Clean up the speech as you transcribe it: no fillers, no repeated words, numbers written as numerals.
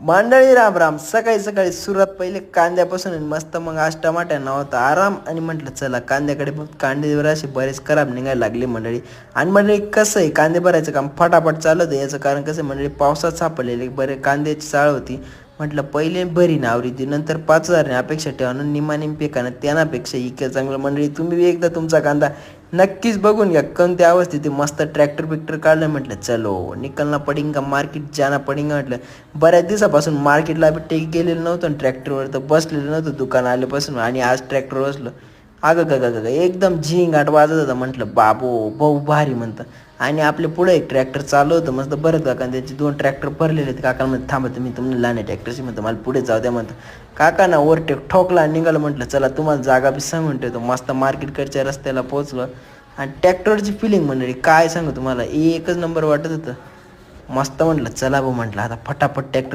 मंडळी राम राम. सकाळी सकाळी सुरुवात पहिले कांद्यापासून आणि मस्त मग आज टमाट्यांना होता आराम. आणि म्हटलं चला कांद्याकडे बघ, कांद्यावर असे बरेच खराब निघायला लागले मंडळी. आणि मंडळी कसं आहे, कांदे भरायचं काम फटाफट चालू होतं. याचं कारण कसं आहे मंडळी, पावसात सापडलेले बरे कांद्याची चाळ होती. म्हटलं पहिले बरी नावरी ती, नंतर 5,000 अपेक्षा ठेवणं निमानिम पिकानं त्यानापेक्षा इतकं चांगलं. मंडळी तुम्ही एकदा तुमचा कांदा नक्कीच बघून घ्या कोणत्या अवस्थेत. मस्त ट्रॅक्टर बिक्टर काढलं, म्हटलं चलो निकलना पडिंगा मार्केट जाना पडिंगा. म्हटलं बऱ्याच दिवसापासून मार्केटला टेक गेलेलं नव्हतं, ट्रॅक्टरवर तर बसलेलं नव्हतं दुकान आल्यापासून. आणि आज ट्रॅक्टर बसलं, अगं ग एकदम झिंगाट वाजत होता. म्हटलं बाबो भाऊ भारी म्हणतं. आणि आपल्या पुढे एक ट्रॅक्टर चालू होतं मस्त बरं. काका त्याचे 2 ट्रॅक्टर भरलेले आहेत. काका म्हणत थांबत मी तुम्ही लहान ट्रॅक्टरशी म्हणतो मला पुढे जाऊ द्या म्हणतं. काका ना ओव्हरटेक ठोकला निघालं. म्हटलं चला तुम्हाला जागा बी सांगून ठेवतो. मस्त मार्केटकडच्या रस्त्याला पोहोचलो. आणि ट्रॅक्टरची फिलिंग मंडळी काय सांगू तुम्हाला, एकच नंबर वाटत होतं. मस्त म्हटलं चला भाऊ, म्हटलं आता फटाफट ट्रॅक्टर